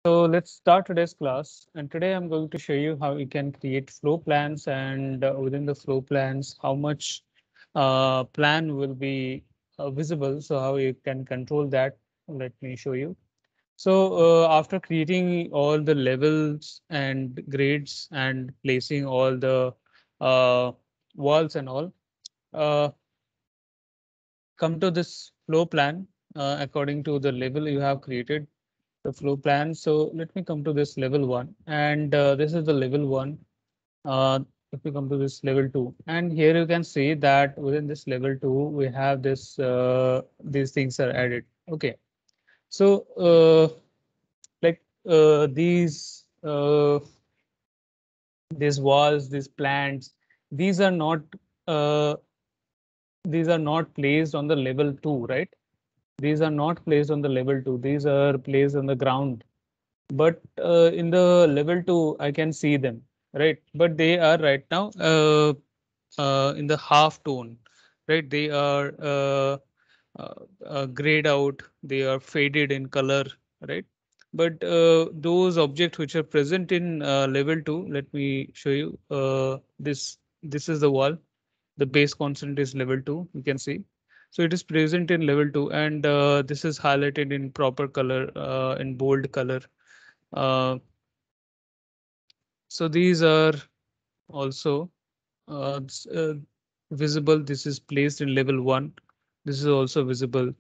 So let's start today's class. And today I'm going to show you how you can create flow plans and within the flow plans, how much plan will be visible. So how you can control that. Let me show you. So after creating all the levels and grades and placing all the uh, walls and all, uh, come to this flow plan according to the level you have created the flow plan. So let me come to this level one, and this is the level one. If we come to this level two, and here you can see that within this level two, we have this these things are added. Okay, so like these walls, these plants, these are not uh, these are not placed on the level two, right? These are not placed on the level two. These are placed on the ground, but in the level 2 I can see them, right? But they are right now in the half tone, right? They are grayed out, they are faded in color, right? But those objects which are present in level 2, let me show you. This is the wall, the base constant is level 2, you can see. So it is present in level 2, and this is highlighted in proper color, in bold color. uh, so these are also visible. This is placed in level 1. This is also visible.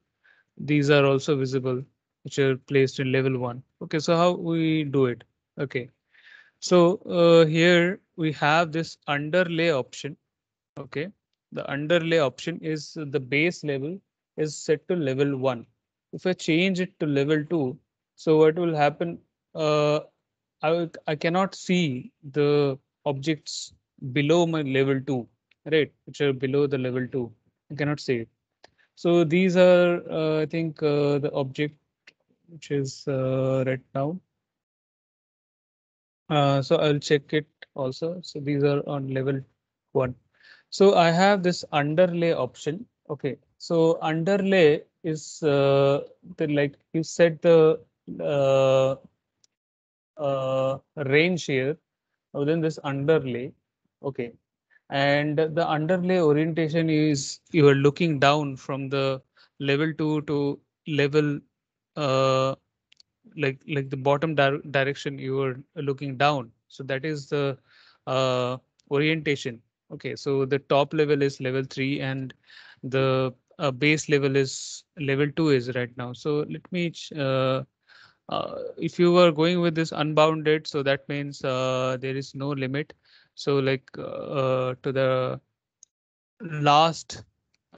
These are also visible, which are placed in level 1. Okay, so how we do it? Okay, so here we have this underlay option. Okay, the underlay option is the base level is set to level 1. If I change it to level 2, so what will happen? Uh, I cannot see the objects below my level 2, right? Which are below the level 2. I cannot see it. So these are, I think, the object which is right now. So I'll check it also. So these are on level 1. So I have this underlay option. Okay. So underlay is the, like you set the uh, range here within this underlay. Okay. And the underlay orientation is you are looking down from the level 2 to level uh, like the bottom direction you are looking down. So that is the uh, orientation. Okay, so the top level is level 3, and the base level is level 2 is right now. So let me if you were going with this unbounded, so that means there is no limit. So like to the last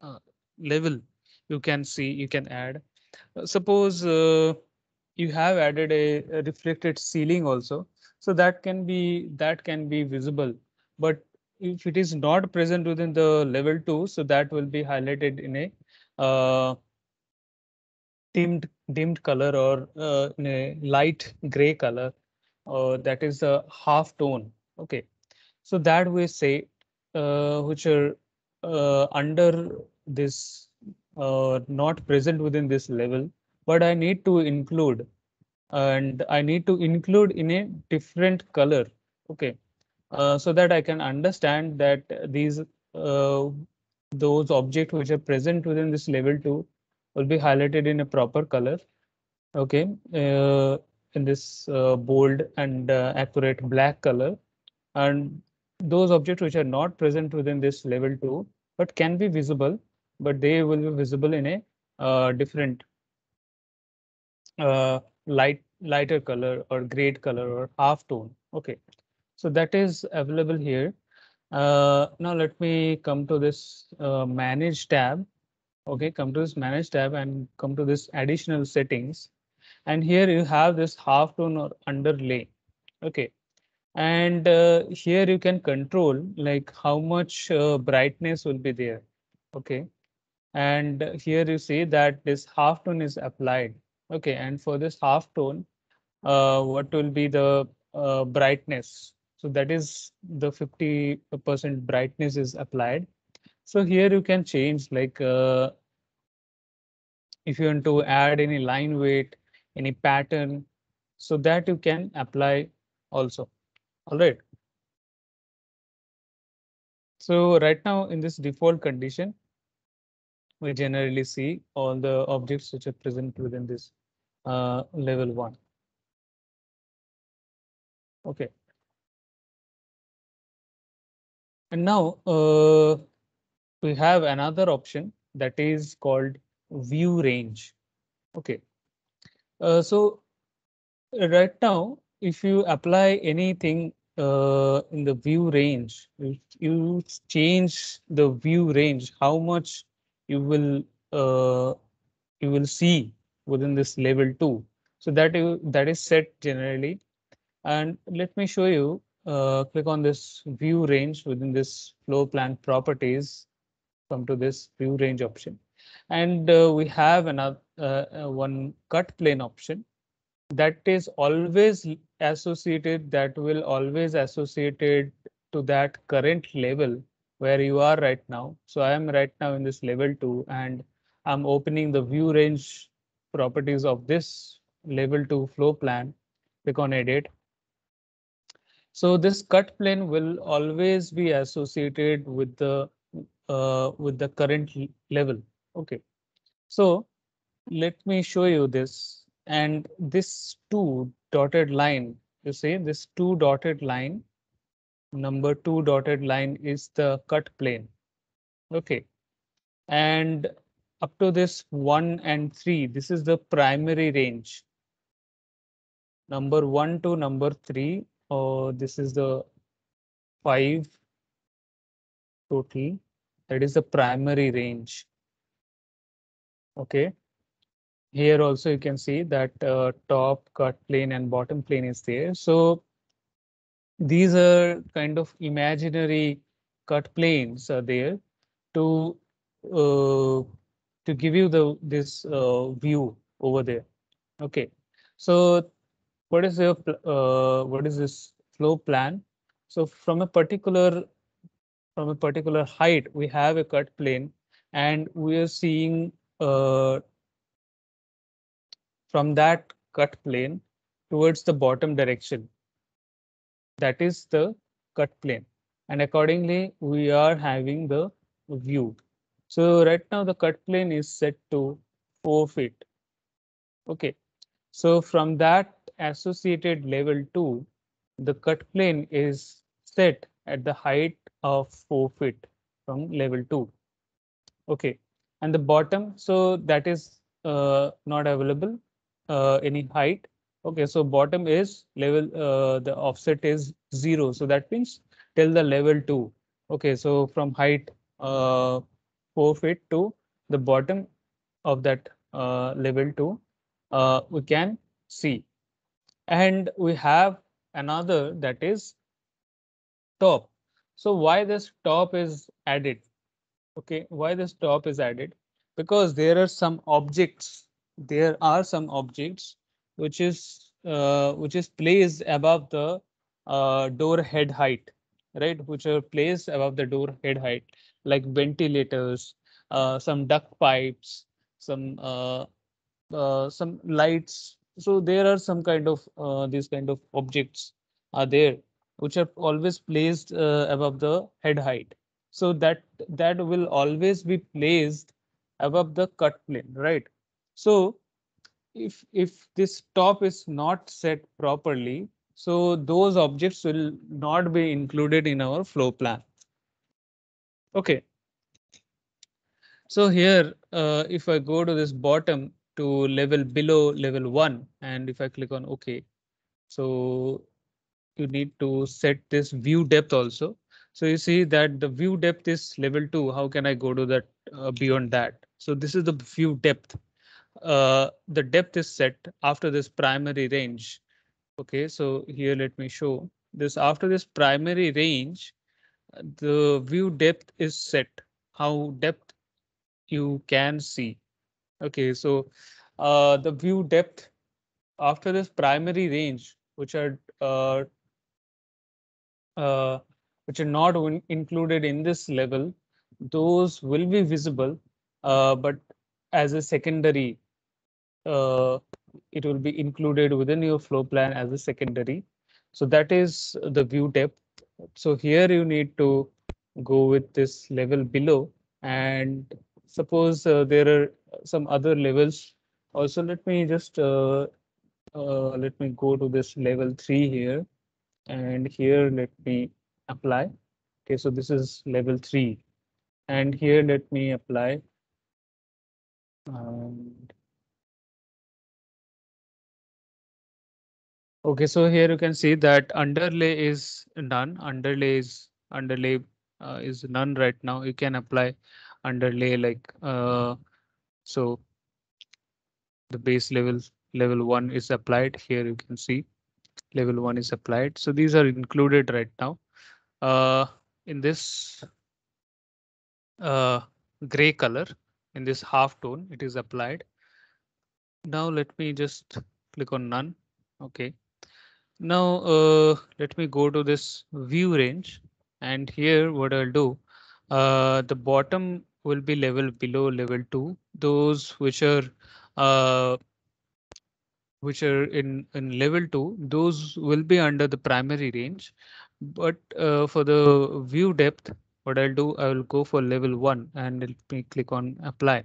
uh, level, you can see, you can add. Suppose you have added a reflected ceiling also, so that can be visible. But if it is not present within the level 2, so that will be highlighted in a uh, dimmed color, or in a light gray color, or that is a half tone. Okay, so that we say which are under this, not present within this level, but I need to include, and I need to include in a different color. Okay, so that I can understand that these those objects which are present within this level 2 will be highlighted in a proper color. Okay, in this bold and accurate black color, and those objects which are not present within this level 2 but can be visible, but they will be visible in a different lighter color or grade color or half tone. Okay, so that is available here. Now let me come to this manage tab. Okay, come to this manage tab and come to this additional settings, and here you have this half tone or underlay. Okay, and here you can control like how much brightness will be there. Okay, and here you see that this half tone is applied. Okay, and for this half tone, what will be the brightness? So that is the 50% brightness is applied. So here you can change, like if you want to add any line weight, any pattern. so that you can apply also. All right. So right now in this default condition, we generally see all the objects which are present within this level 1. Okay. And now we have another option that is called view range. Okay. So right now, if you apply anything in the view range, if you change the view range, how much you will uh, you will see within this level 2. So that is set generally. And let me show you. Click on this view range within this floor plan properties. Come to this view range option, and we have another one cut plane option that is always associated, that will always associated to that current level where you are right now. So I am right now in this level 2, and I'm opening the view range properties of this level 2 floor plan. Click on edit. So this cut plane will always be associated with the current level. Okay. So let me show you this. And this two dotted line, you see this two dotted line, number two dotted line is the cut plane. Okay. And up to this 1 and 3, this is the primary range. Number 1 to number 3, this is the 5 total. That is the primary range. Okay. Here also you can see that top cut plane and bottom plane is there. So these are kind of imaginary cut planes are there to uh, to give you this view over there. Okay, so what is this flow plan? So from a particular height, we have a cut plane, and we are seeing from that cut plane towards the bottom direction. That is the cut plane, and accordingly we are having the view. So right now the cut plane is set to 4 feet. Okay, so from that associated level 2, the cut plane is set at the height of 4 feet from level 2. Okay, and the bottom, so that is not available any height. Okay, so bottom is level, the offset is 0. So that means till the level 2. Okay, so from height 4 feet to the bottom of that level 2, we can see. And we have another, that is top. So why this top is added? Okay, why this top is added? Because there are some objects. There are some objects which is placed above the door head height, right? Which are placed above the door head height, like ventilators, some duct pipes, some lights. So there are some kind of these kind of objects are there which are always placed above the head height. So that will always be placed above the cut plane, right? So if this top is not set properly, so those objects will not be included in our flow plan. Okay. So here, if I go to this bottom to level below level 1, and if I click on OK, so you need to set this view depth also. So you see that the view depth is level 2. How can I go to that beyond that? So this is the view depth. The depth is set after this primary range. Okay, so here let me show this. After this primary range, the view depth is set. How depth you can see. Okay, so the view depth after this primary range, uh, which are not included in this level, those will be visible, but as a secondary uh, it will be included within your floor plan as a secondary. So that is the view depth. So here you need to go with this level below, and suppose there are some other levels. Also, let me go to this level 3 here, and here let me apply. Okay, so this is level 3, and here let me apply. And okay, so here you can see that underlay is none. Underlay is none right now. You can apply underlay like so the base level 1 is applied. Here you can see level 1 is applied. So these are included right now. In this uh, gray color, in this half tone, it is applied. Now let me just click on none. Okay. Now let me go to this view range, and here what I'll do, the bottom will be level below level 2. Those uh, which are in level 2, those will be under the primary range. But for the view depth, what I'll do, I will go for level 1 and let me click on apply.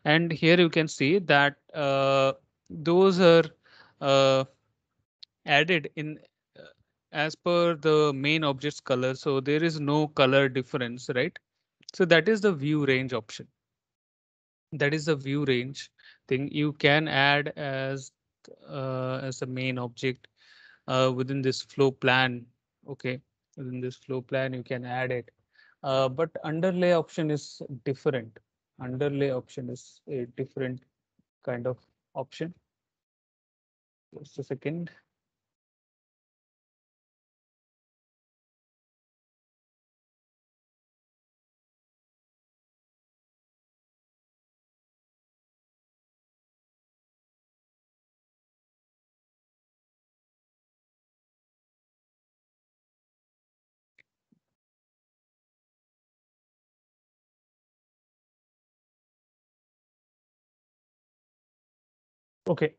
And here you can see that those are uh, added in as per the main object's color. So there is no color difference, right? So that is the view range option. That is the view range thing you can add as a main object within this flow plan. Okay, within this flow plan you can add it. But underlay option is different. Underlay option is a different kind of option. Just a second.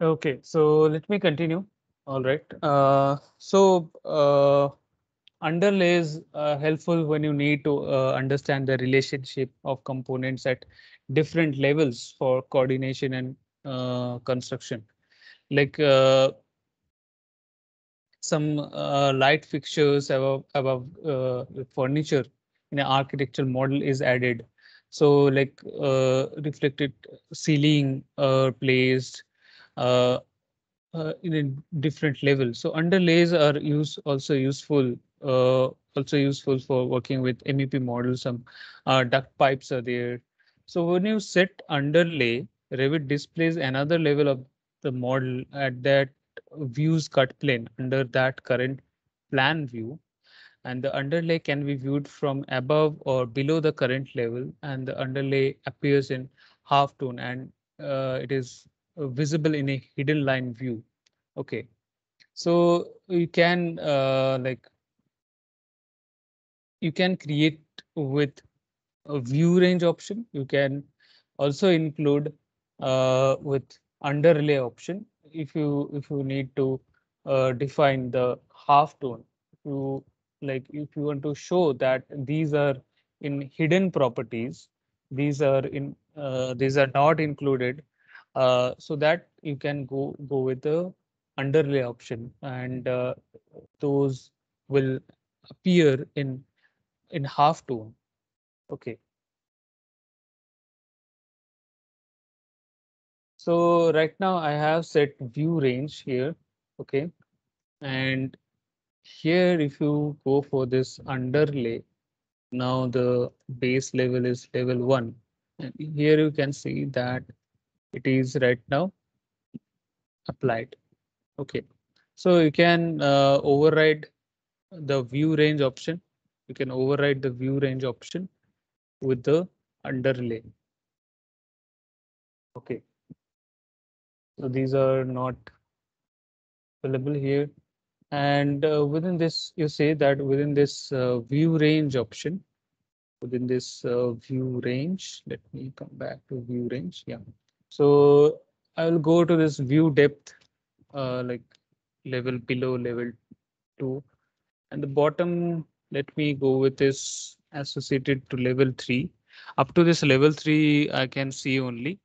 Okay. So let me continue. All right. Underlays are helpful when you need to understand the relationship of components at different levels for coordination and construction. Like some light fixtures above the furniture in an architectural model is added. So like reflected ceiling placed uh, in a different level. So underlays are also useful for working with MEP models. Some duct pipes are there. So when you set underlay, Revit displays another level of the model at that views cut plane under that current plan view, and the underlay can be viewed from above or below the current level, and the underlay appears in half tone, and it is visible in a hidden line view. Okay, so you can you can create with a view range option. You can also include with underlay option if you need to define the half tone. If you want to show that these are in hidden properties, these are not included, so that you can go with the underlay option, and those will appear in half tone. Okay. So right now I have set view range here. Okay. And here, if you go for this underlay, now the base level is level 1. And here you can see that it is right now applied. Okay. So you can override the view range option. You can override the view range option with the underlay. Okay. So these are not available here. And within this, you say that within this view range option, within this view range, let me come back to view range. Yeah. So I will go to this view depth. like level below level 2, and the bottom, let me go with this associated to level 3. Up to this level 3 I can see only,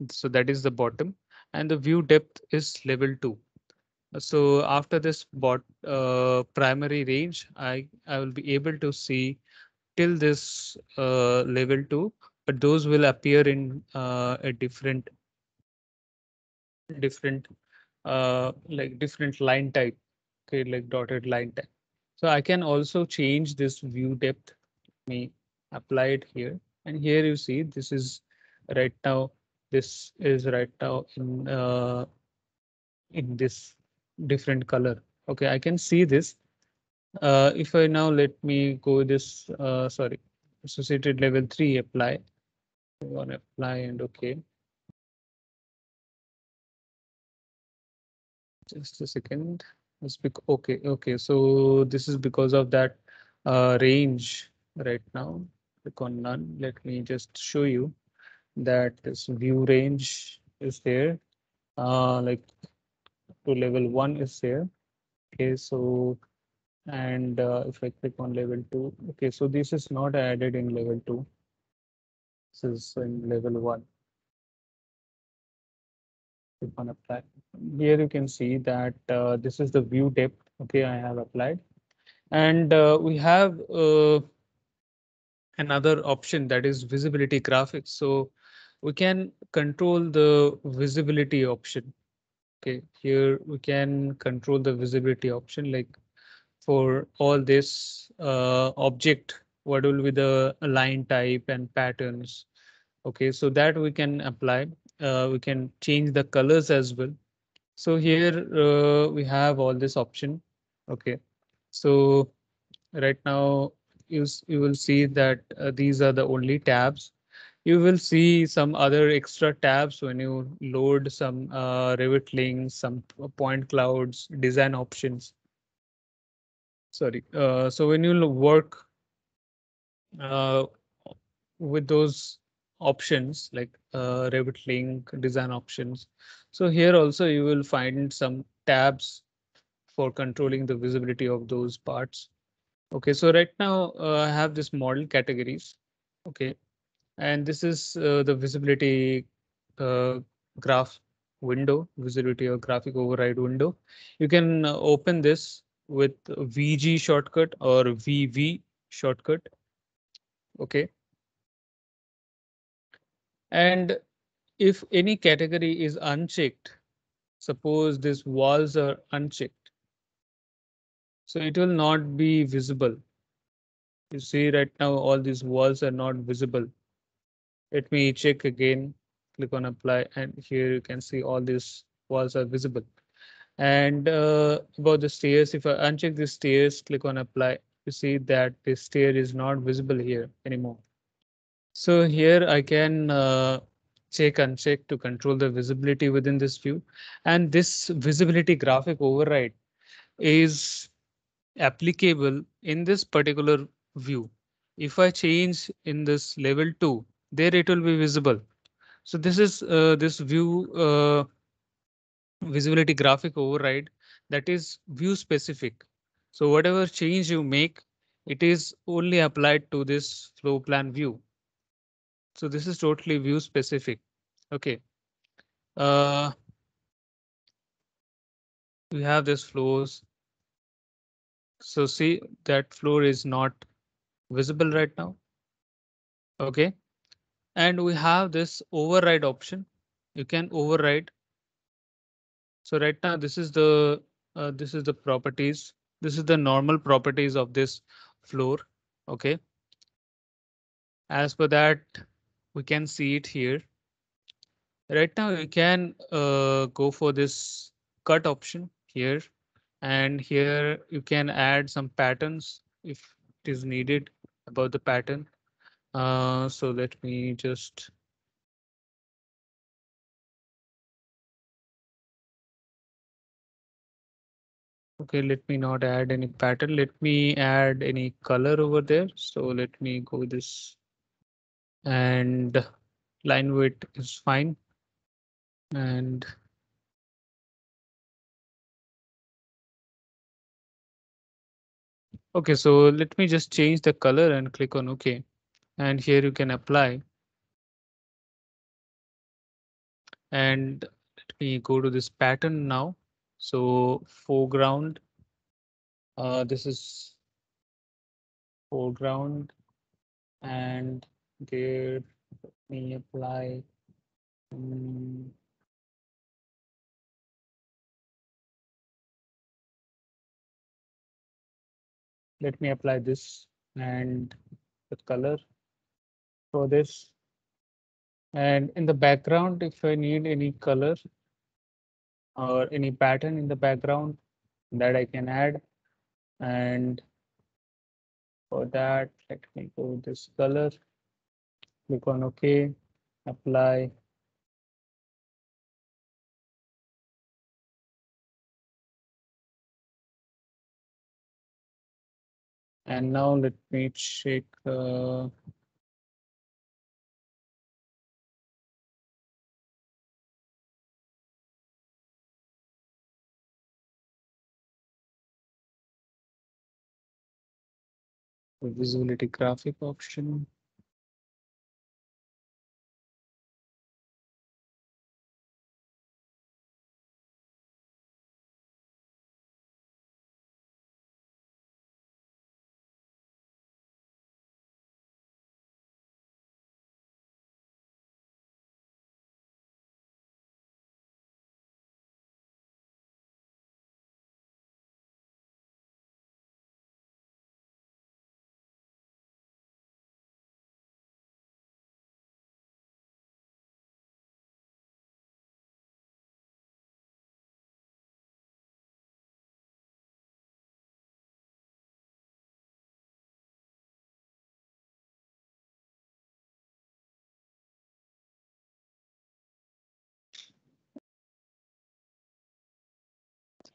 so that is the bottom, and the view depth is level 2. So after this primary range, I will be able to see till this level 2, but those will appear in a different like different line type, okay, like dotted line type. So I can also change this view depth. Me apply it here, and here you see this is right now. This is right now in this different color. Okay, I can see this. If I now let me go this sorry, associated level 3 apply. On apply and okay. Just a second. Okay. So this is because of that range right now. Click on none. Let me just show you that this view range is there. Like to level 1 is there. Okay, so and if I click on level 2, okay, so this is not added in level 2. This is in level 1. Click on apply. Here you can see that this is the view depth. Okay, I have applied. And we have another option, that is visibility graphics. So we can control the visibility option. Okay, here we can control the visibility option, like for all this object, what will be the line type and patterns. Okay, so that we can apply. We can change the colors as well. So here we have all this option. Okay, so right now you will see that these are the only tabs. You will see some other extra tabs when you load some Revit links, some point clouds, design options. Sorry. So when you work uh, with those options like Revit link, design options, so here also you will find some tabs for controlling the visibility of those parts. Okay, so right now I have this model categories. Okay, and this is the visibility uh, graph window, visibility or graphic override window. You can open this with VG shortcut or VV shortcut. Okay, and if any category is unchecked, suppose these walls are unchecked, so it will not be visible. You see right now all these walls are not visible. Let me check again, click on apply, and here you can see all these walls are visible. And about the stairs, if I uncheck the stairs, click on apply, you see that the stair is not visible here anymore. So here I can check uncheck to control the visibility within this view. And this visibility graphic override is applicable in this particular view. If I change in this level 2, there it will be visible. So this is this view visibility graphic override, that is view specific. So whatever change you make, it is only applied to this floor plan view. So this is totally view specific. Okay. Uh, we have this floors. So see that floor is not visible right now. Okay. And we have this override option. You can override. So right now this is the properties. This is the normal properties of this floor. Okay. As per that, we can see it here. Right now, you can go for this cut option here, and here you can add some patterns if it is needed about the pattern. So let me just okay, let me not add any pattern. Let me add any color over there. So let me go this, and line width is fine. And Okay, so let me just change the color and click on OK. And here you can apply. And let me go to this pattern now. So foreground, this is foreground, and there me apply. mm, Let me apply this and the color for this. And in the background, if I need any color or any pattern in the background that I can add, and for that, let me go this color, click on OK, apply. And now let me check. The visibility graphic option.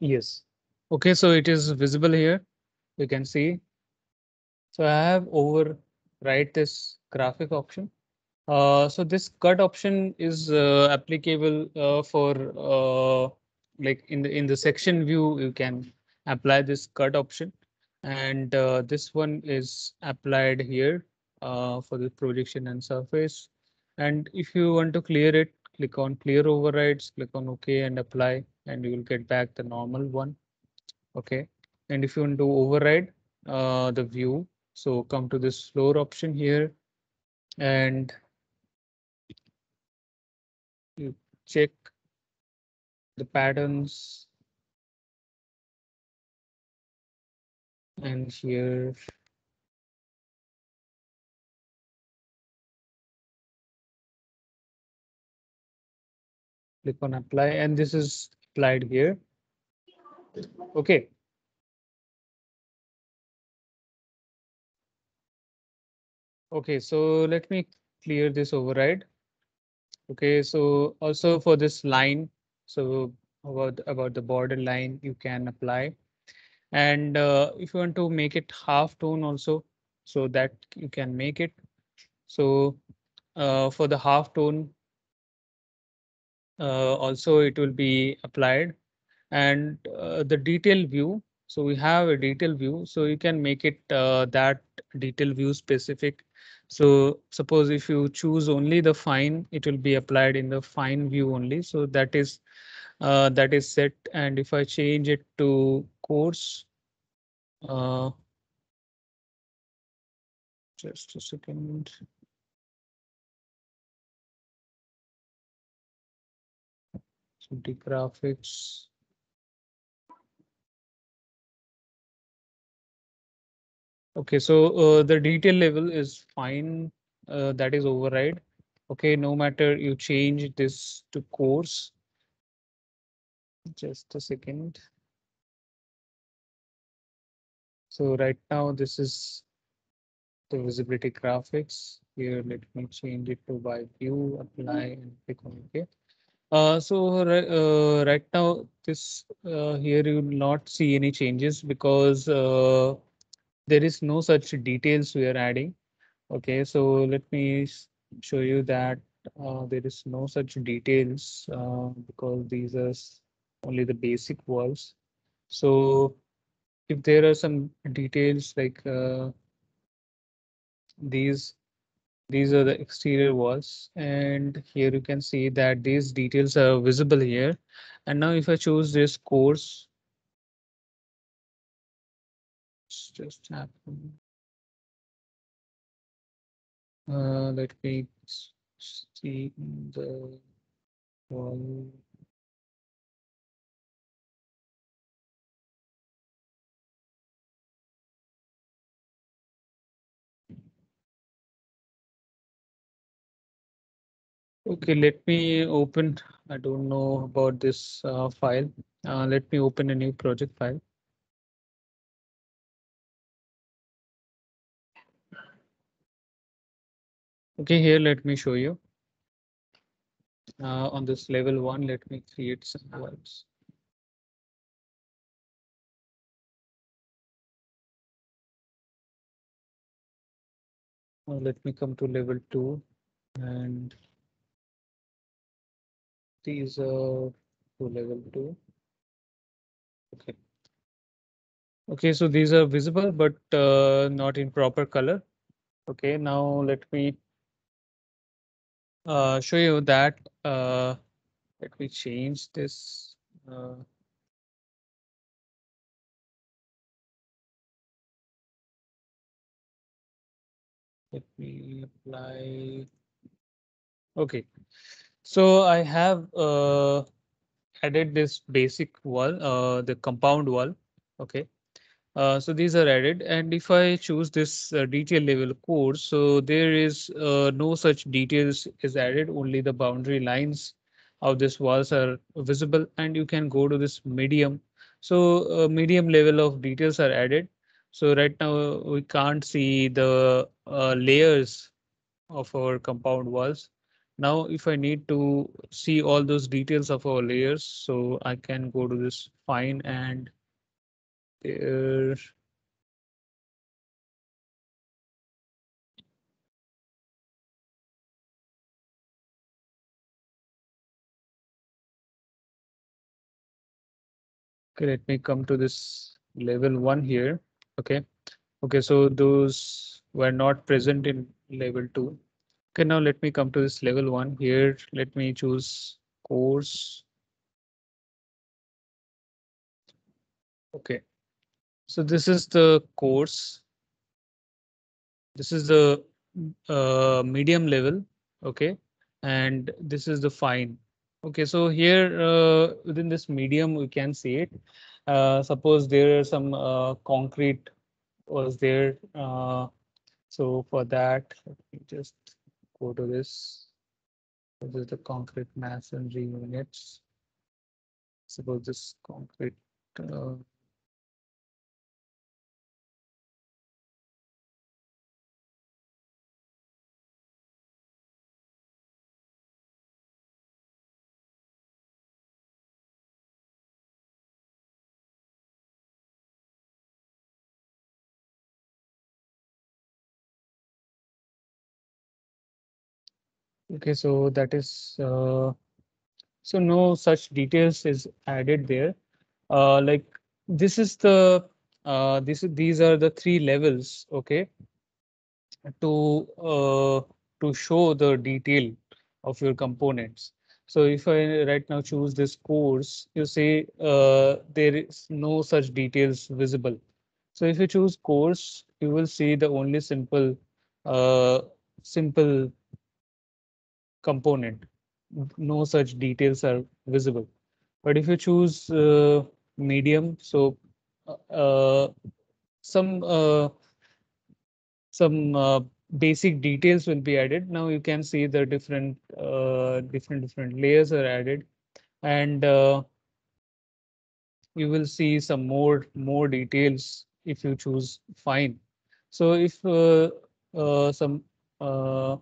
Yes. Okay, so it is visible here. You can see. So I have overwrite this graphic option. So this cut option is applicable for like in the section view, you can apply this cut option, and this one is applied here for the projection and surface. And if you want to clear it, click on clear overrides, click on OK and apply, and you will get back the normal one. Okay, and if you want to override the view, so come to this floor option here, and you check the patterns, and here click on apply, and this is applied here. Okay. Okay, so let me clear this override. Okay, so also for this line, so about the border line, you can apply. And if you want to make it half tone also, so that you can make it. So for the half tone, also it will be applied. And the detail view, so we have a detail view, so you can make it that detail view specific. So suppose if you choose only the fine, it will be applied in the fine view only, so that is set. And if I change it to coarse, uh, just a second. So the graphics. Okay, so the detail level is fine. That is override. Okay, no matter you change this to coarse. Just a second. So right now this is the visibility graphics. Here, let me change it to by view, apply, and click on OK. Right now, this here you will not see any changes because there is no such details we are adding. Okay, so let me show you that there is no such details because these are only the basic walls. So if there are some details like these these are the exterior walls, and here you can see that these details are visible here. And now if I choose this course, it's just happen. Let me see the wall. Okay, let me open. I don't know about this file. Let me open a new project file. Okay, here let me show you. On this level 1, let me create some walls. Let me come to level 2, and these are to level 2. Okay. Okay, so these are visible, but not in proper color. Okay, now let me show you that. Let me change this. Uh, Let me apply. Okay, so I have added this basic wall, the compound wall. Okay. So these are added, and if I choose this detail level course, so there is no such details is added, only the boundary lines of this walls are visible, and you can go to this medium. So medium level of details are added. So right now we can't see the layers of our compound walls. Now, if I need to see all those details of our layers, so I can go to this fine, and there. Okay, let me come to this level 1 here. Okay. Okay, so those were not present in level 2. Okay, now let me come to this level 1 here. Let me choose course. Okay, so this is the course. This is the medium level. Okay, and this is the fine. Okay, so here within this medium, we can see it. Suppose there are some concrete was there. So for that, let me just go to this. This is the concrete masonry units. Suppose this concrete. Uh, okay, so that is so no such details is added there. Like this is the these are the three levels. Okay, to to show the detail of your components. So if I right now choose this course, you say there is no such details visible. So if you choose course, you will see the only uh, simple component. No such details are visible. But if you choose medium, so uh, some uh, some basic details will be added. Now you can see the different layers are added, and you will see some more details if you choose fine. So if some uh,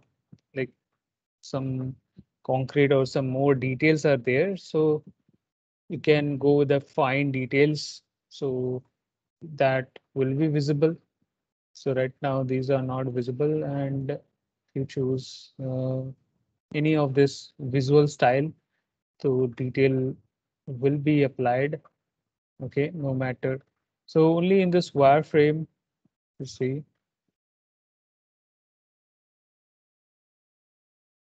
like some concrete or some more details are there, so you can go with the fine details, so that will be visible. So right now these are not visible, and you choose any of this visual style, so detail will be applied. Okay, no matter. So only in this wireframe, you see,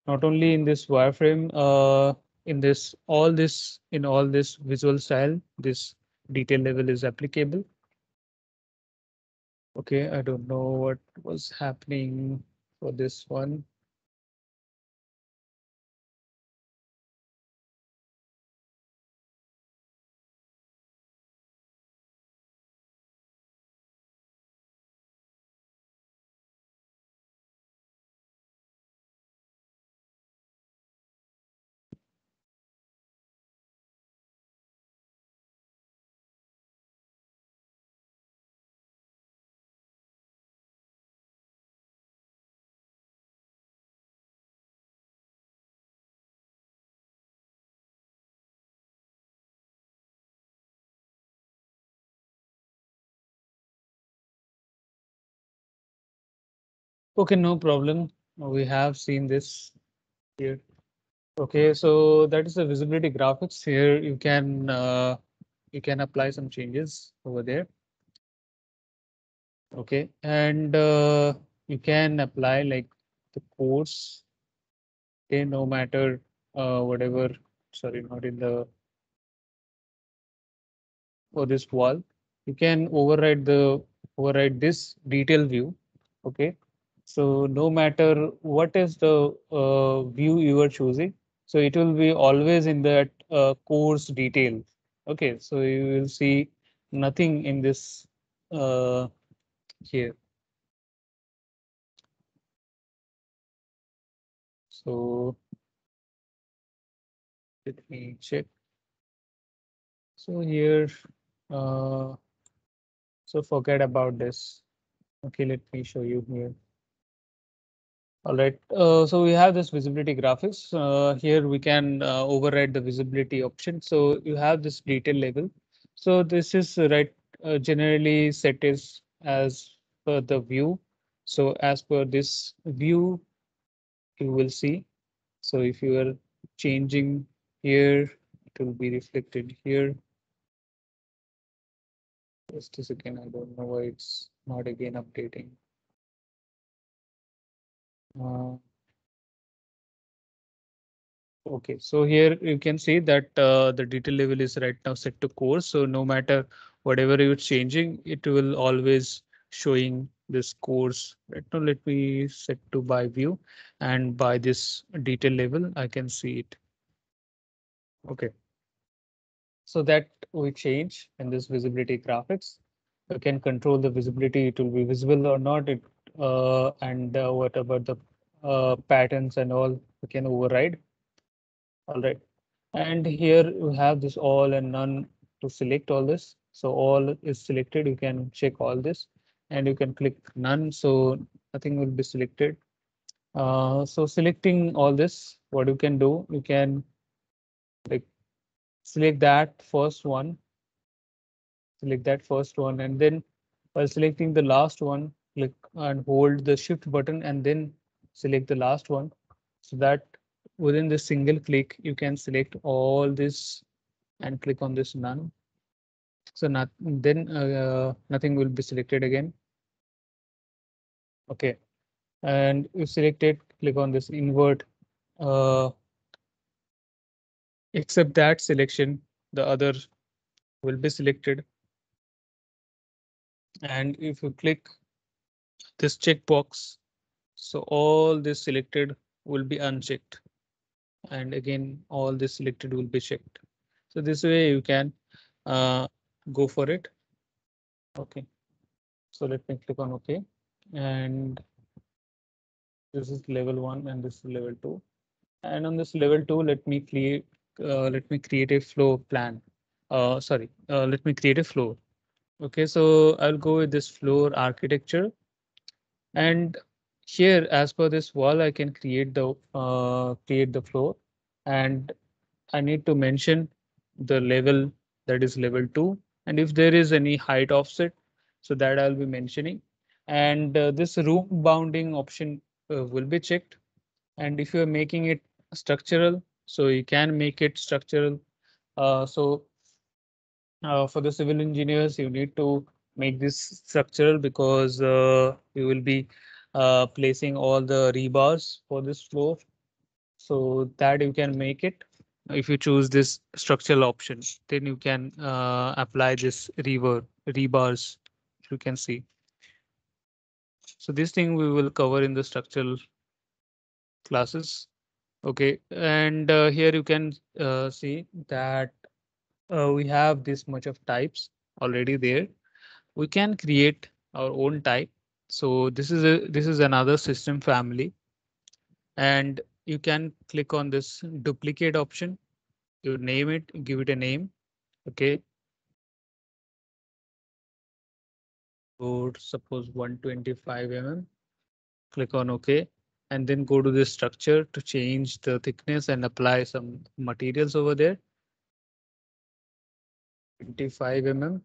not only in this wireframe, in this all this visual style, this detail level is applicable. Okay, I don't know what was happening for this one. Okay, no problem. We have seen this here. Okay, so that is the visibility graphics. Here you can apply some changes over there. Okay, and you can apply like the course. Okay, no matter whatever. Sorry, not in the for this wall. You can override this detail view. Okay, so no matter what is the view you are choosing, so it will be always in that course detail. Okay, so you will see nothing in this uh, here. So let me check. So here, uh, so forget about this. Okay, let me show you here. All right, so we have this visibility graphics. Here we can override the visibility option. So you have this detail level. So this is generally set is as per the view. So as per this view, you will see. So if you are changing here, it will be reflected here. Just a second, I don't know why it's not again updating. Uh, Okay, so here you can see that the detail level is right now set to course. So no matter whatever you're changing, it will always showing this course. Right now, let me set to by view, and by this detail level, I can see it. Okay, so that we change in this visibility graphics. You can control the visibility, it will be visible or not. And what about the patterns and all, you can override. All right. And here you have this all and none to select all this. So all is selected. You can check all this and you can click none. So nothing will be selected. So selecting all this, what you can do, you can like select that first one, and then while selecting the last one, click and hold the shift button and then select the last one so that within the single click, you can select all this and click on this none. So not, then nothing will be selected again. Okay, and you select it, click on this invert. Uh, except that selection, the other will be selected. And if you click this checkbox, so all this selected will be unchecked. And again, all this selected will be checked. So this way you can uh, go for it. Okay, so let me click on OK. And this is level 1 and this is level 2. And on this level 2, let me create a flow plan. Sorry, let me create a floor. Okay, so I'll go with this floor architecture. And here, as per this wall, I can create the floor, and I need to mention the level, that is level 2. And if there is any height offset, so that I'll be mentioning. And this room bounding option will be checked. And if you're making it structural, so you can make it structural. So for the civil engineers, you need to make this structural because we will be placing all the rebars for this floor, so that you can make it. If you choose this structural option, then you can apply this rebars. You can see. So this thing we will cover in the structural classes. Okay, and here you can see that we have this much of types already there. We can create our own type. So this is another system family, and you can click on this duplicate option. You name it, give it a name. Okay, or suppose 125 click on OK, and then go to the structure to change the thickness and apply some materials over there. 25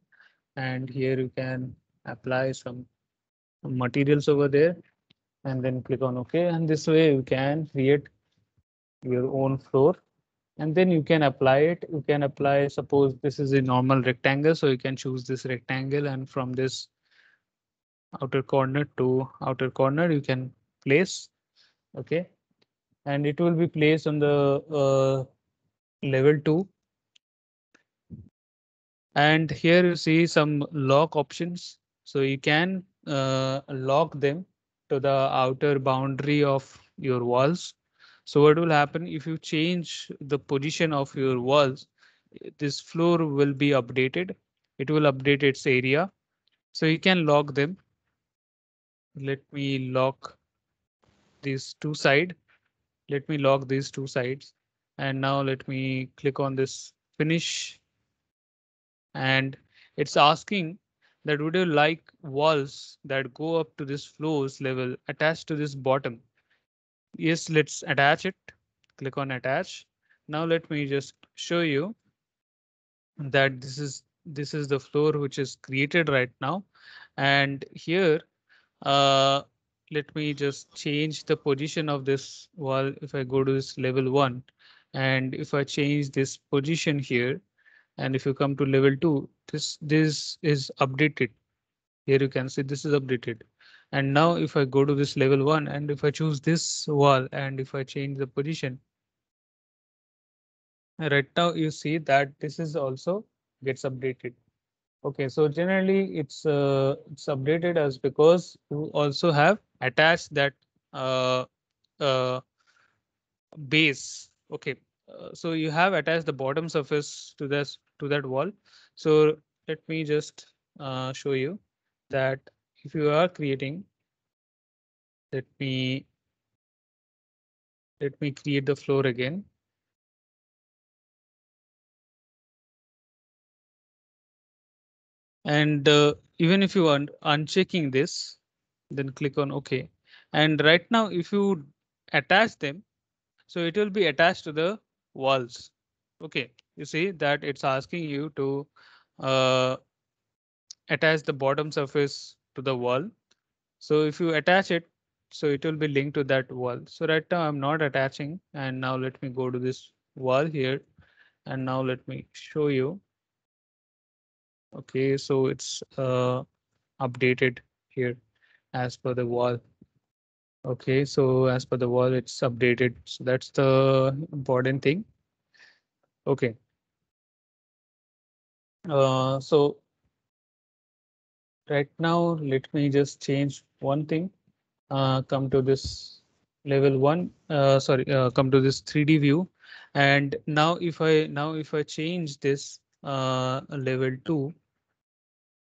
and here you can apply some materials over there and then click on OK, and this way you can create your own floor and then you can apply it. You can apply, suppose this is a normal rectangle, so you can choose this rectangle, and from this outer corner to outer corner you can place. Okay, and it will be placed on the level 2, and here you see some lock options, so you can lock them to the outer boundary of your walls. So what will happen if you change the position of your walls? This floor will be updated. It will update its area, so you can lock them. Let me lock these two side. Let me lock these two sides, and now let me click on this finish, and it's asking that would you like walls that go up to this floors level attached to this bottom? Yes, let's attach it. Click on attach. Now let me just show you that this is the floor which is created right now, and here uh let me just change the position of this wall. If I go to this level 1 and if I change this position here, and if you come to level 2, this is updated. Here you can see this is updated, and now if I go to this level 1 and if I choose this wall and if I change the position, right now you see that this is also gets updated. Okay, so generally it's updated as because you also have attached that uh, uh, base. Okay, so you have attached the bottom surface to this to that wall. So let me just show you that if you are creating, let me create the floor again. And even if you are unchecking this, then click on OK. And right now, if you attach them, so it will be attached to the walls. Okay, you see that it's asking you to uh, attach the bottom surface to the wall. So if you attach it, so it will be linked to that wall. So right now I'm not attaching, and now let me go to this wall here, and now let me show you. Okay, so it's updated here as per the wall. Okay, so as per the wall, it's updated. So that's the important thing. Okay. So right now, let me just change one thing. Come to this level 1. Sorry, come to this 3D view. And now if I change this level 2,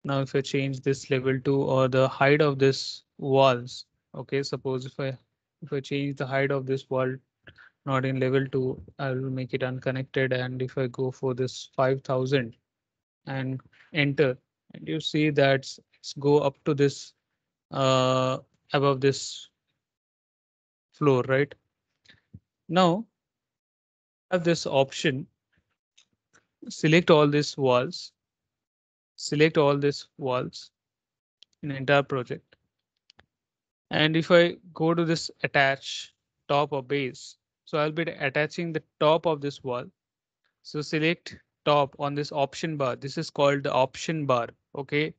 now if I change this level 2 or the height of this walls, okay, suppose if I change the height of this wall not in level 2, I will make it unconnected, and if I go for this 5000 and enter, and you see that it's go up to this above this floor, right? Now have this option, select all these walls, select all these walls in entire project. And if I go to this attach top or base, so I'll be attaching the top of this wall. So select top on this option bar. This is called the option bar. Okay.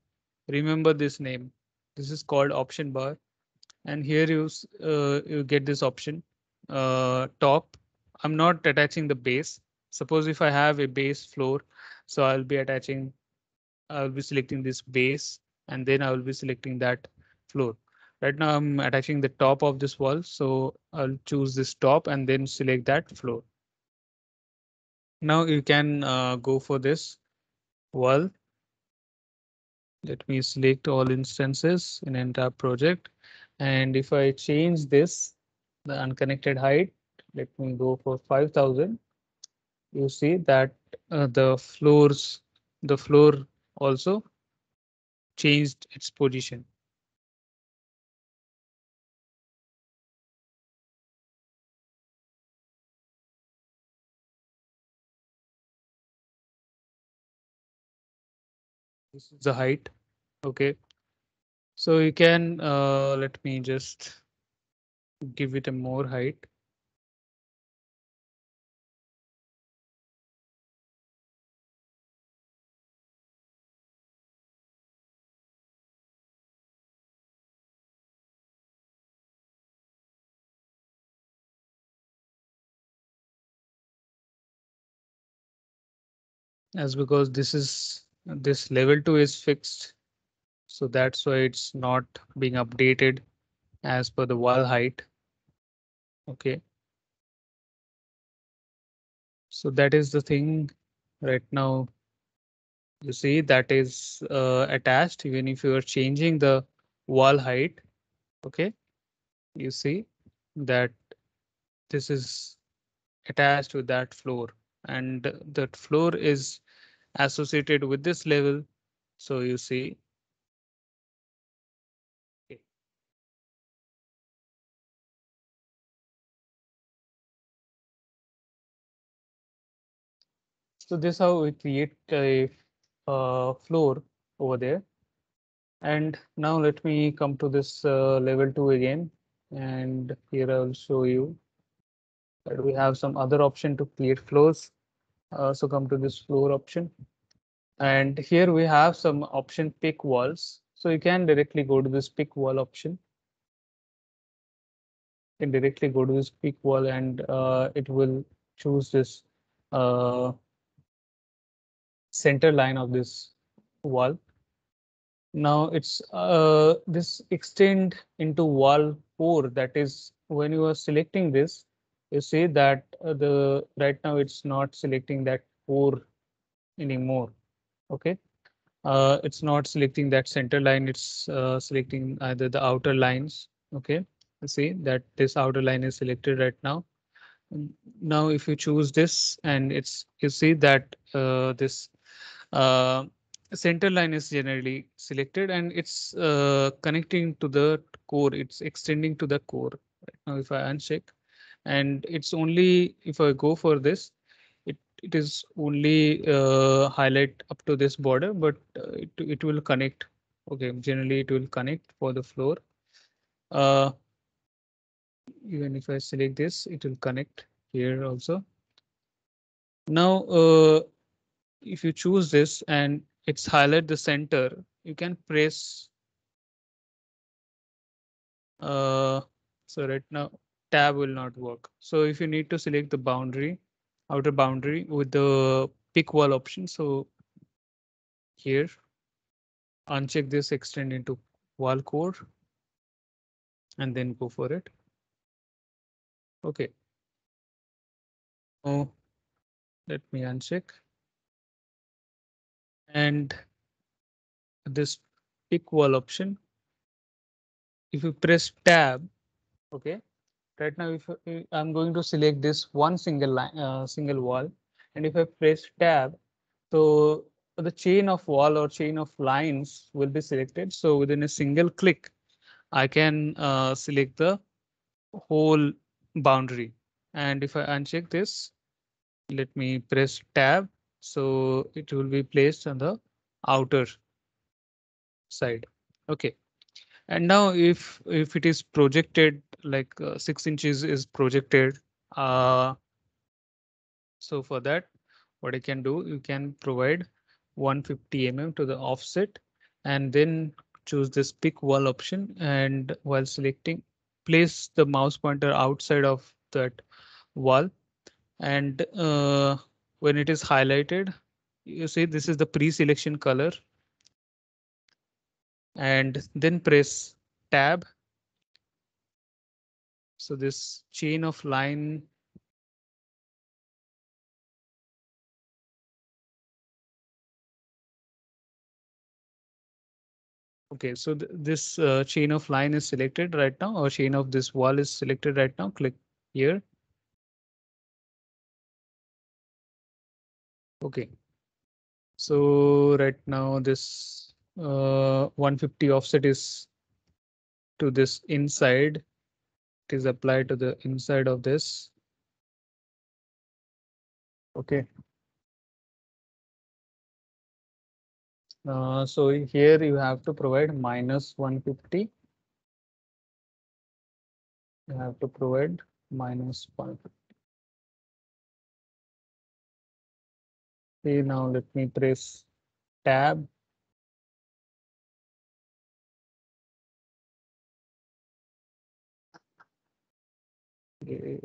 remember this name. This is called option bar, and here you get this option top. I'm not attaching the base. Suppose if I have a base floor, so I'll be selecting this base, and then I will be selecting that floor. Right now I'm attaching the top of this wall, so I'll choose this top and then select that floor. Now you can go for this wall. Let me select all instances in entire project. And if I change this, the unconnected height, let me go for 5,000. You see that the floor also changed its position. This is the height. Okay. So you can let me just give it a more height. As because this level 2 is fixed, so that's why it's not being updated as per the wall height. Okay, so that is the thing right now. You see that is attached even if you are changing the wall height. Okay, you see that this is attached with that floor, and that floor is associated with this level. So you see. Okay. So this is how we create a floor over there. And now let me come to this level 2 again. And here I'll show you that we have some other option to create floors. So come to this floor option. And here we have some option pick walls. So you can directly go to this pick wall option. You can directly go to this pick wall, and it will choose this uh, center line of this wall. Now it's this extend into wall 4. That is when you are selecting this, you see that the right now it's not selecting that 4 anymore. Okay, it's not selecting that center line. It's selecting either the outer lines. Okay, you see that this outer line is selected right now. Now if you choose this, and it's you see that this uh, center line is generally selected, and it's connecting to the core. It's extending to the core. Right now if I uncheck, and it's only if I go for this, it is only highlight up to this border, but it will connect. Okay, generally it will connect for the floor. uh, Even if I select this, it will connect here also. Now if you choose this and it's highlight the center, you can press so right now tab will not work. So if you need to select the boundary, outer boundary with the pick wall option, so here uncheck this extend into wall core and then go for it. Okay. Oh, let me uncheck, and this pick wall option, if you press tab, okay, right now if I'm going to select this one single line, single wall, and if I press tab, so the chain of wall or chain of lines will be selected. So within a single click, I can select the whole boundary. And if I uncheck this, let me press tab. So it will be placed on the outer side. Okay. And now if it is projected like 6 inches is projected, uh, so for that, what I can do, you can provide 150 mm to the offset, and then choose this pick wall option, and while selecting, place the mouse pointer outside of that wall, and when it is highlighted, you see this is the pre-selection color, and then press tab. So this chain of line, okay, so this chain of line is selected right now, or chain of this wall is selected right now. Click here. Okay, so right now this 150 offset is to this inside. It is applied to the inside of this. Okay. So here you have to provide minus 150. You have to provide minus 150. See, now let me press tab. Okay,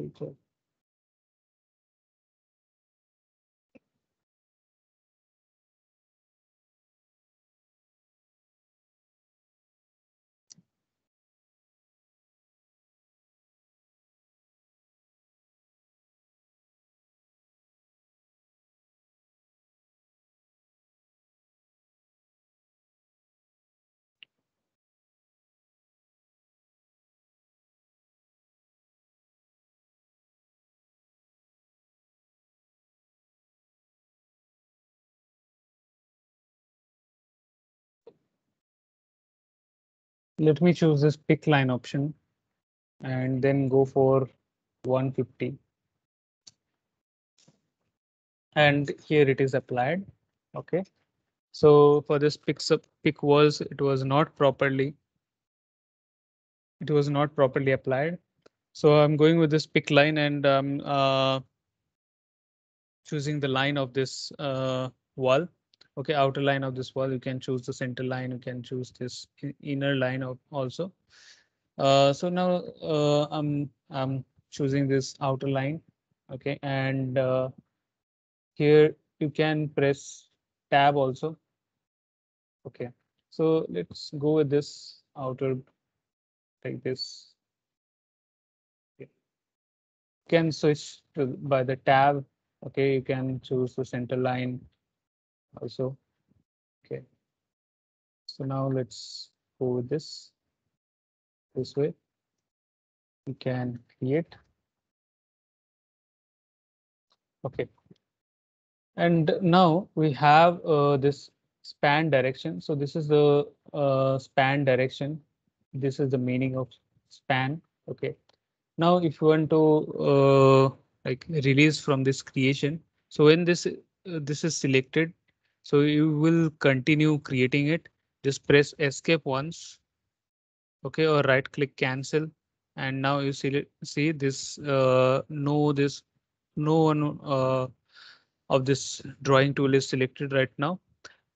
let me choose this pick line option and then go for 150. And here it is applied. Okay. So for this pick walls, it was not properly applied. So I'm going with this pick line, and choosing the line of this wall. Okay, outer line of this wall. You can choose the center line. You can choose this inner line of also. So now I'm choosing this outer line. Okay, and here you can press tab also. Okay, so let's go with this outer like this. Okay. You can switch to by the tab. Okay, you can choose the center line also. Okay, so now let's go with this way. We can create. Okay, and now we have this span direction. So this is the span direction. This is the meaning of span. Okay, now if you want to like release from this creation, so when this is selected, so you will continue creating it. Just press escape once. Okay, or right click cancel, and now you see this no one of this drawing tool is selected right now.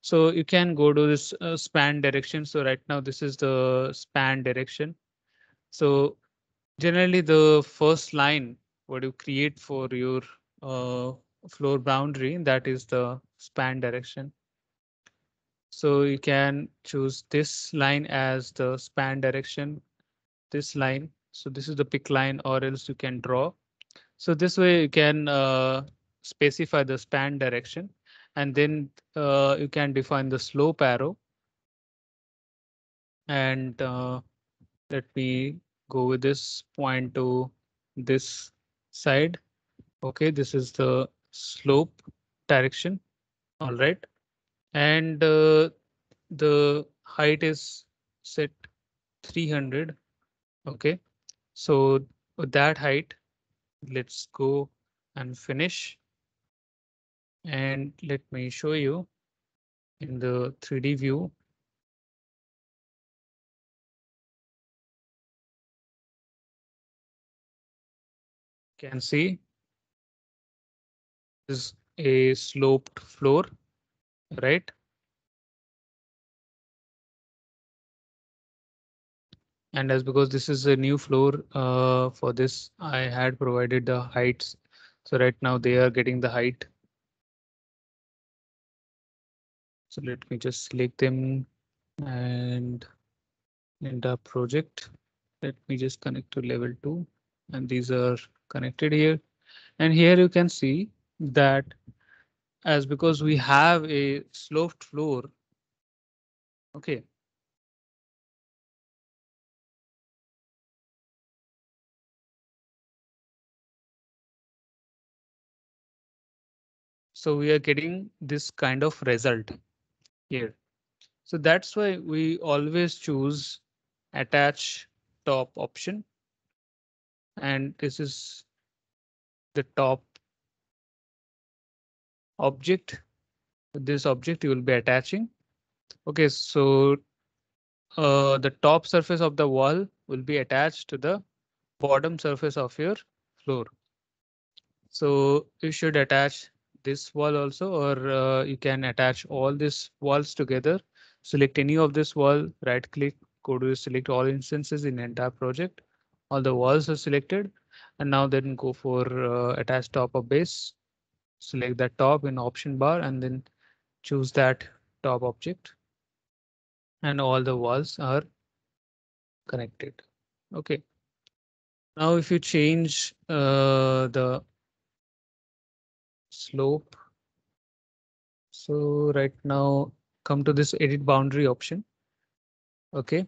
So you can go to this span direction. So right now this is the span direction. So generally the first line what you create for your uh, floor boundary, that is the span direction. So you can choose this line as the span direction, this line. So this is the pick line, or else you can draw. So this way you can specify the span direction, and then you can define the slope arrow. And let me go with this point to this side. Okay, this is the slope direction. All right. And the height is set 300. Okay. So with that height, let's go and finish. And let me show you in the 3D view. You can see this is a sloped floor, right? And as because this is a new floor, for this I had provided the heights. So right now they are getting the height. So let me just select them and in the project, let me just connect to level 2 and these are connected here. And here you can see that as because we have a sloped floor. Okay. So we are getting this kind of result here. So that's why we always choose attach top option. And this is the top object. This object you will be attaching. Okay, so the top surface of the wall will be attached to the bottom surface of your floor. So you should attach this wall also, or you can attach all these walls together. Select any of this wall, right click, go to select all instances in entire project. All the walls are selected. And now then go for attach top or base. Select that top in option bar and then choose that top object. And all the walls are connected. Okay. Now if you change the slope. So right now come to this edit boundary option. Okay.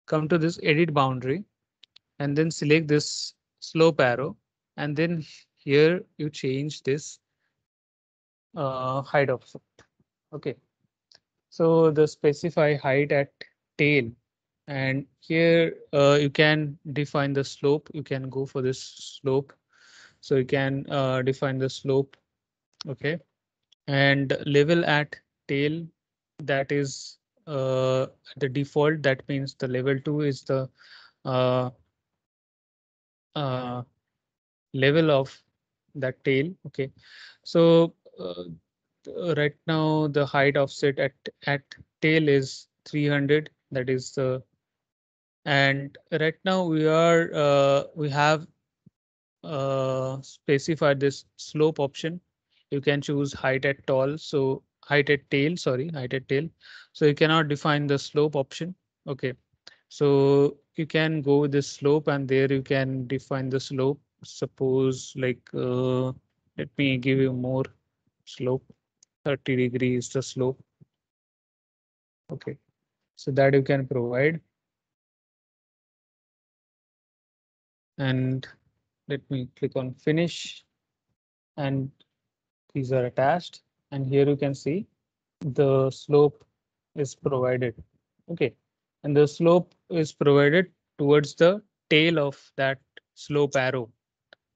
Come to this edit boundary and then select this slope arrow. And then here you change this height offset. Okay. So the specify height at tail. And here you can define the slope. You can go for this slope. So you can define the slope. Okay. And level at tail, that is the default. That means the level 2 is the uh, uh, level of that tail. Okay. So right now the height offset at tail is 300. That is the and right now we have specified this slope option. You can choose height at tall. So height at tail, sorry, height at tail. So you cannot define the slope option. Okay. So you can go with the slope and there you can define the slope. Suppose like, let me give you more slope. 30 degrees the slope. Okay. So that you can provide. And let me click on finish and these are attached. And here you can see the slope is provided. Okay. And the slope is provided towards the tail of that slope arrow.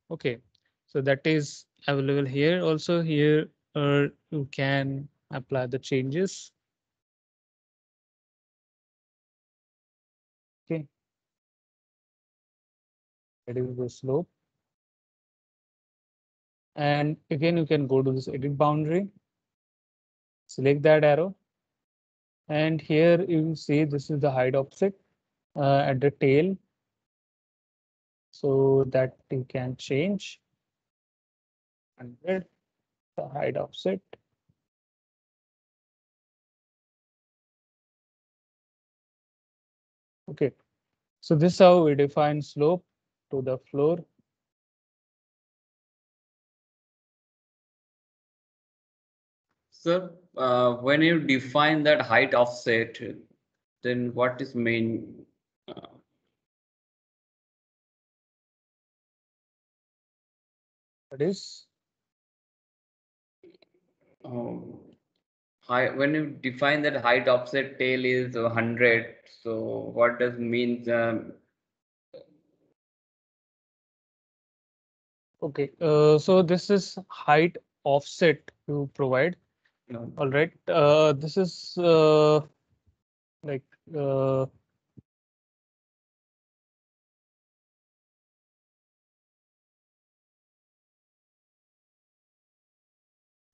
Okay. So that is available here. Also here you can apply the changes. Okay. That is the slope. And again, you can go to this edit boundary, select that arrow. And here you see this is the height offset at the tail. So that you can change 100, the height offset. Okay. So this is how we define slope to the floor. Sir, when you define that height offset, then what is mean? That is Um, when you define that height offset tail is 100, so what does means? okay. So this is height offset to provide. No. All right. This is like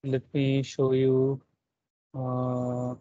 let me show you. Uh,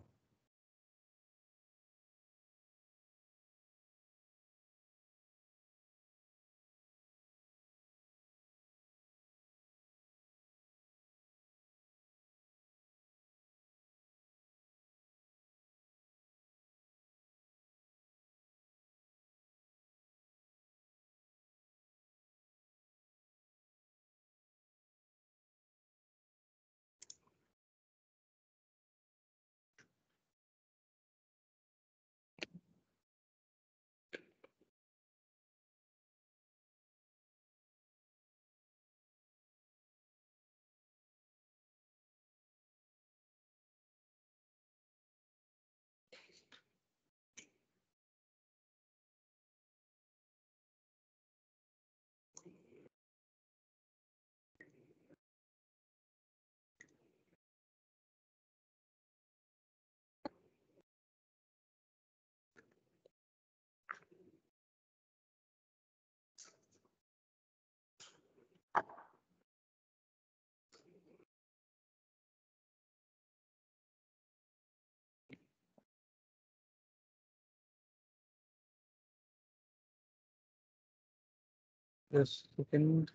Just a second.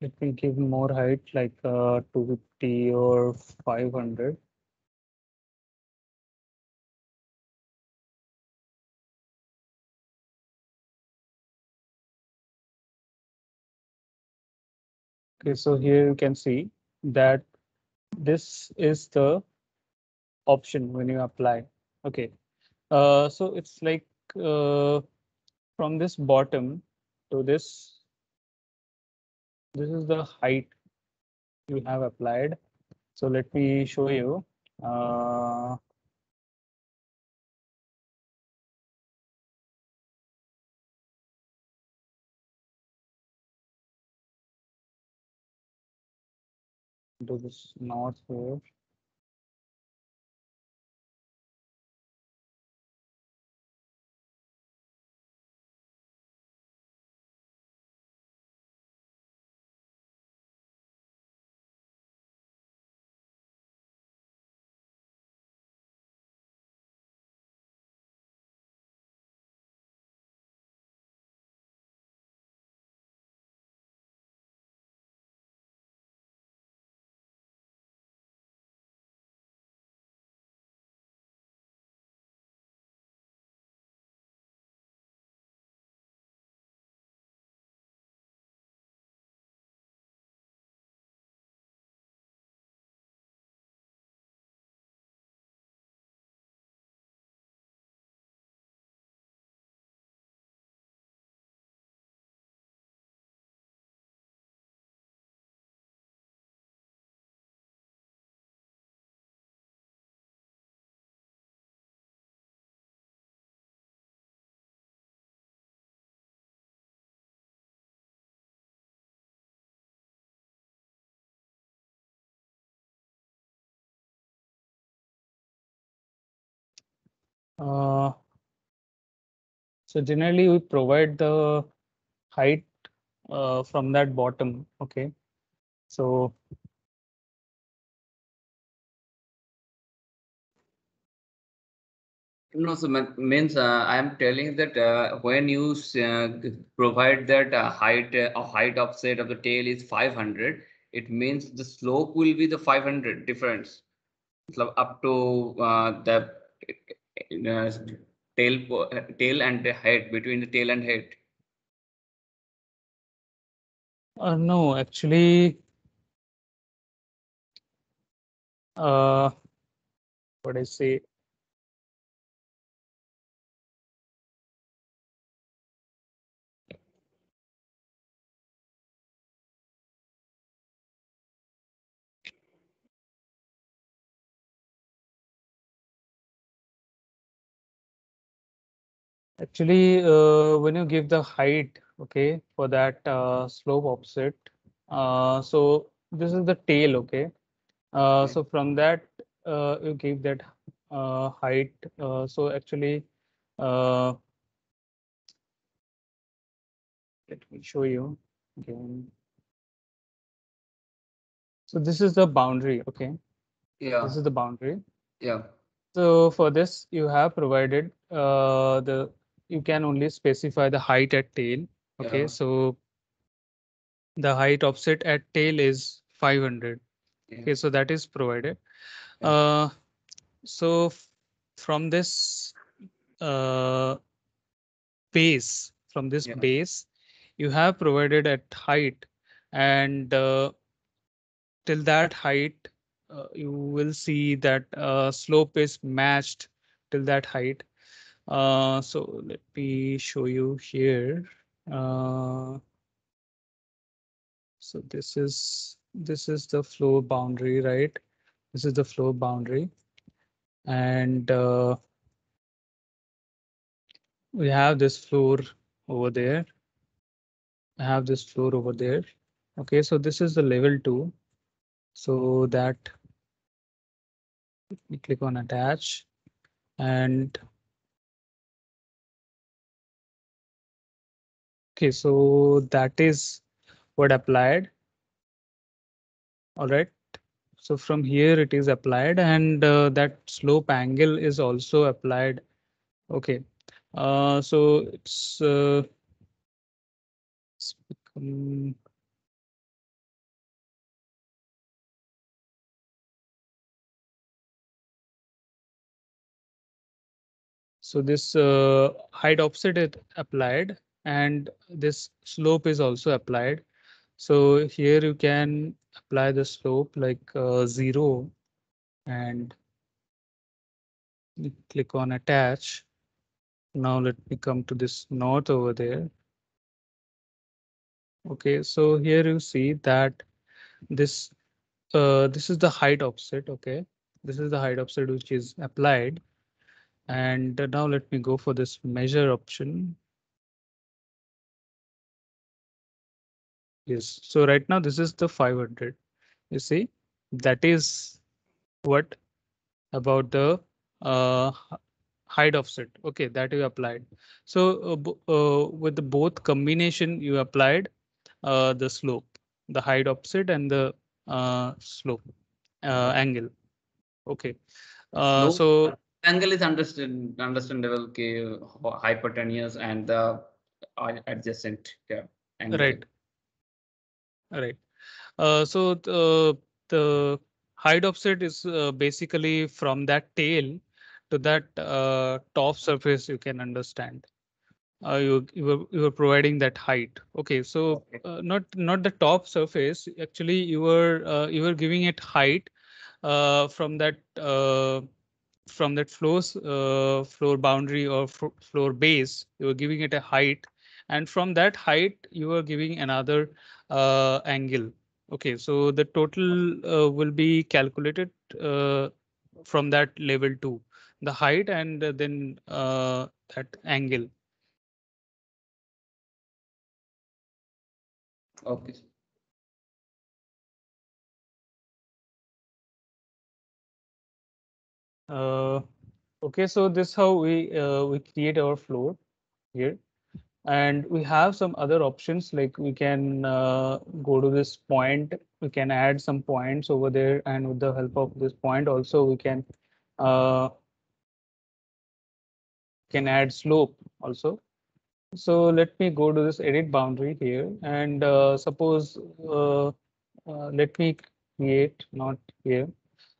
Let me give more height, like 250 or 500. Okay, so here you can see that this is the option when you apply. Okay, so it's like from this bottom to this is the height you have applied. So let me show you. Uh, do this not here. Uh, so generally we provide the height from that bottom. Okay, so No, so means I am telling that when you provide that height offset of the tail is 500, it means the slope will be the 500 difference. Up to the uh, tail and the head, between the tail and head. no, actually, uh, what I say. Actually, when you give the height, okay, for that slope offset, so this is the tail, okay. Okay. So from that, you give that height. So actually, uh, let me show you again. So this is the boundary, okay. Yeah. This is the boundary. Yeah. So for this, you have provided you can only specify the height at tail. Okay, Yeah. so the height offset at tail is 500. Yeah. Okay, so that is provided. Yeah. Uh, so from this uh, base, from this Yeah. base, you have provided at height, and till that height, you will see that slope is matched till that height. So let me show you here. Uh, so this is the floor boundary, right? This is the floor boundary, and we have this floor over there. I have this floor over there. Okay, so this is the level 2. So that we click on attach, and Okay, so that is what applied. All right. So from here it is applied, and that slope angle is also applied. Okay. So it's become, so this height offset is applied, and this slope is also applied. So here you can apply the slope like 0, and click on attach. Now let me come to this north over there. Okay, so here you see that this this is the height offset. Okay, this is the height offset which is applied. And now let me go for this measure option. Yes, so right now this is the 500. You see, that is what about the uh, height offset. Okay, that you applied. So with the both combination, you applied the slope, the height offset, and the slope angle. Okay. Slope So angle is understandable. Okay, hypotenuse and the adjacent, yeah, angle. right, right. So the height offset is basically from that tail to that top surface. You can understand. You were providing that height. Okay, so Okay. not the top surface. Actually, you were giving it height from that floor boundary or floor base. You were giving it a height, and from that height you are giving another angle. Okay, so the total will be calculated uh, from that level 2, the height, and then that angle. Okay. uh, okay, so this how we create our floor here. And we have some other options, like we can go to this point, we can add some points over there, and with the help of this point also we uh, can add slope also. So let me go to this edit boundary here, and suppose let me create, not here,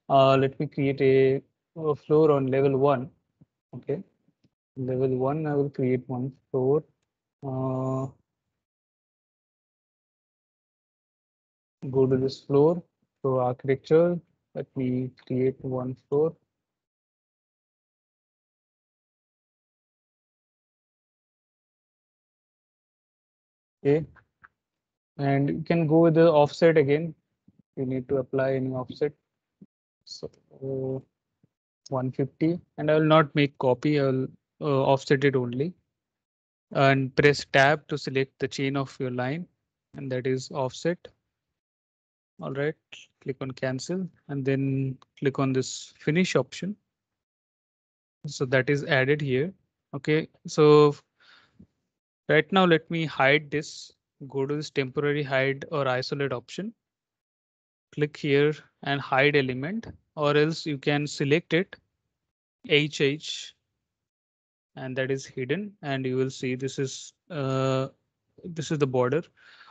let me create a floor on level 1. Okay, level 1 I will create one floor. uh, Go to this floor. So architecture, let me create one floor. Okay, and you can go with the offset again. You need to apply any offset. So 150, and I will not make copy. I will offset it only, and press tab to select the chain of your line, and that is offset. All right, click on cancel, and then click on this finish option. So that is added here. Okay, so right now let me hide this. Go to this temporary hide or isolate option. Click here and hide element, or else you can select it, HH, and that is hidden, and you will see this is the border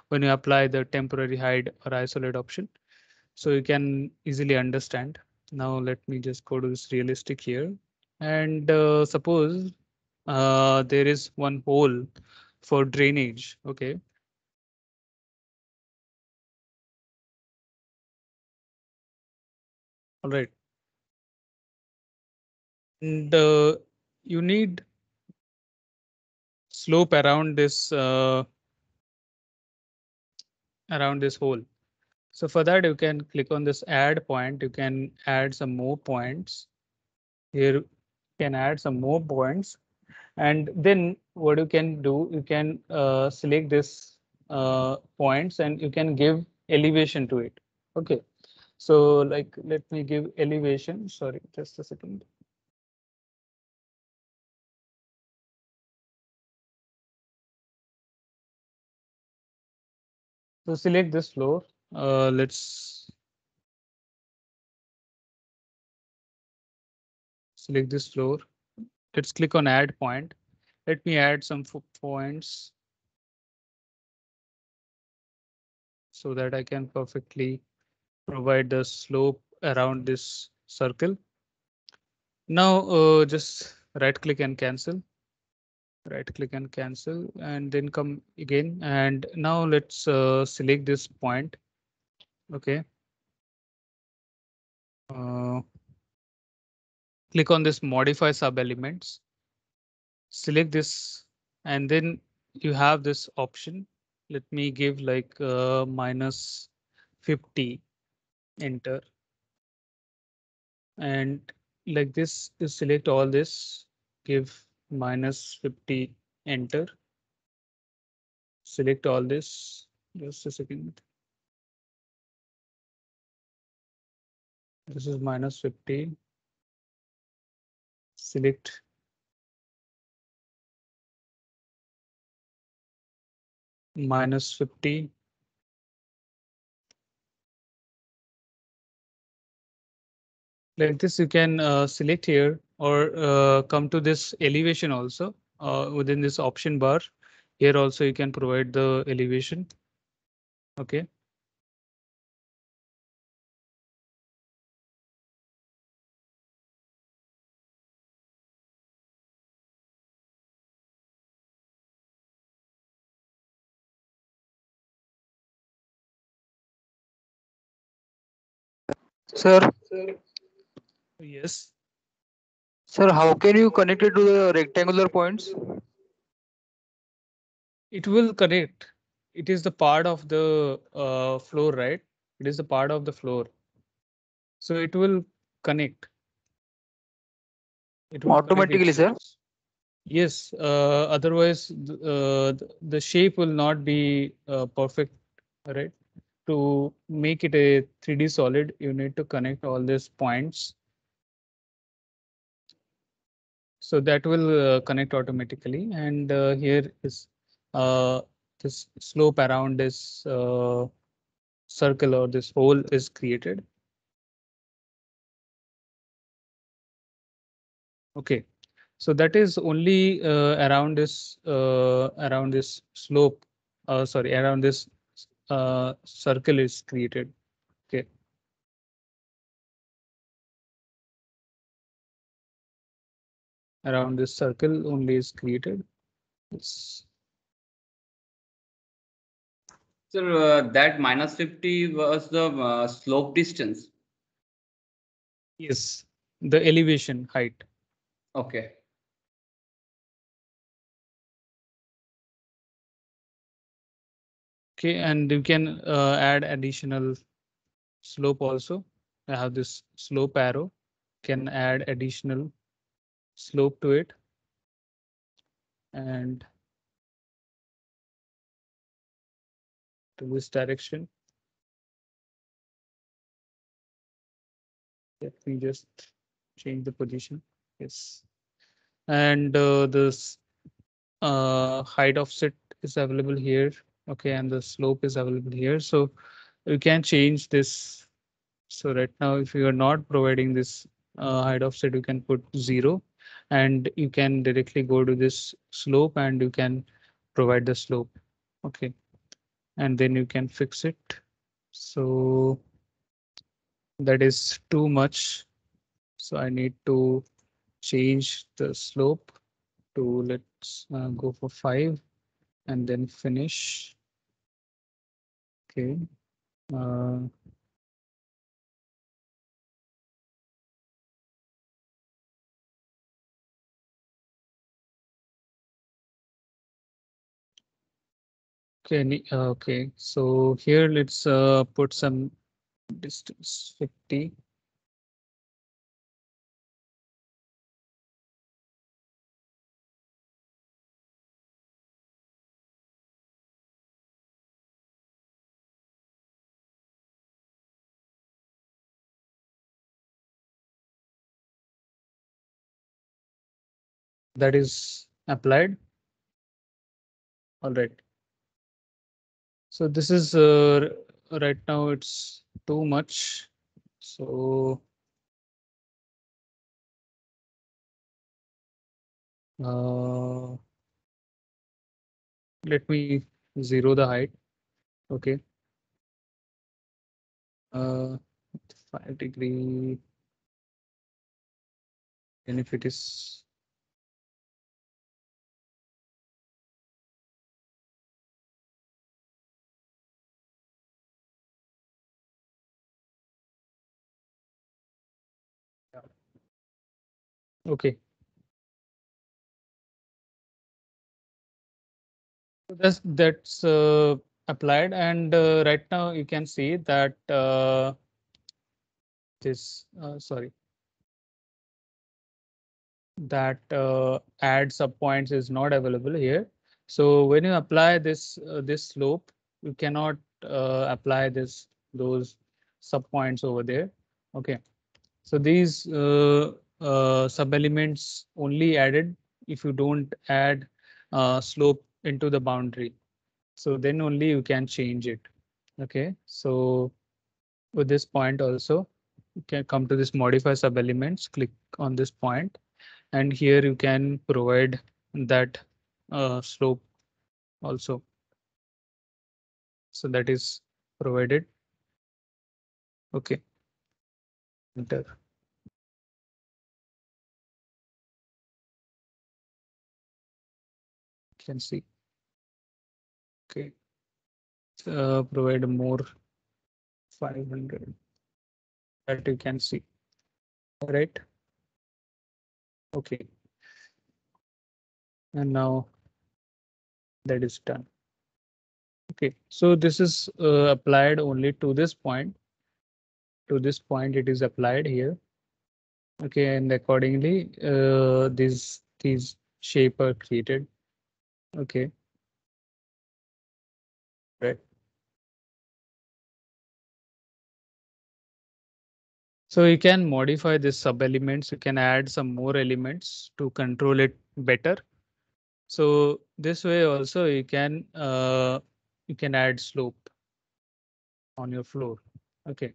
when you apply the temporary hide or isolate option. So you can easily understand. Now let me just go to this realistic here, and suppose there is one hole for drainage. Okay, all right, and you need slope around this hole. So for that, you can click on this add point. You can add some more points here. You can add some more points, and then what you can do, you can select this points, and you can give elevation to it. Okay, so like let me give elevation. Sorry, just a second. So select this floor. Let's select this floor. Let's click on add point. Let me add some points so that I can perfectly provide the slope around this circle. Now just right click and cancel. Right click and cancel and then come again. And now let's select this point. Okay. Uh, Click on this modify sub elements. Select this and then you have this option. Let me give like minus 50, enter. And like this, you select all this, give minus 50, enter. Select all this, just a second. This is minus 50. Select minus 50. Like this, you can select here or come to this elevation also within this option bar. Here also you can provide the elevation. Okay. Sir, Yes, sir, how can you connect it to the rectangular points? it will connect. It is the part of the floor, right? It is the part of the floor. So it will connect. It will connect Automatically, sir. itself. Yes, otherwise the shape will not be perfect, right? To make it a 3D solid, you need to connect all these points. So that will connect automatically. And here is uh, this slope around this circle or this hole is created. Okay, so that is only around this slope. Sorry, around this circle is created. Okay. Around this circle only is created. Yes. So that minus 50 was the slope distance. Yes, the elevation height. Okay. Okay, and you can add additional slope also. I have this slope arrow. Can add additional slope to it. And to this direction. Let me just change the position. Yes. And this height offset is available here. Okay, and the slope is available here. So you can change this. So right now, if you are not providing this height offset, you can put 0 and you can directly go to this slope and you can provide the slope. Okay, and then you can fix it. So that is too much. So I need to change the slope to let's go for 5 and then finish. Okay. Uh, okay. So here let's put some distance 50. That is applied. All right. So this is right now it's too much. So let me zero the height. Okay. 5 degree. And if it is okay. So that's applied, and right now you can see that this sorry, that add subpoints is not available here. So when you apply this slope, you cannot apply those subpoints over there. Okay. So these sub-elements only added if you don't add slope into the boundary. So then only you can change it. Okay. So with this point also, you can come to this modify sub-elements, click on this point, and here you can provide that slope also. So that is provided. Okay. Enter. You can see. Okay. Provide more 500 that you can see. All right. Okay. And now that is done. Okay. So this is applied only to this point. To this point, it is applied here. Okay. And accordingly, these shape are created. Okay. Right. So you can modify this sub elements. You can add some more elements to control it better. So this way also you can add slope on your floor. Okay.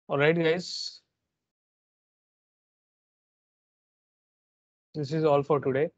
All right, guys. This is all for today.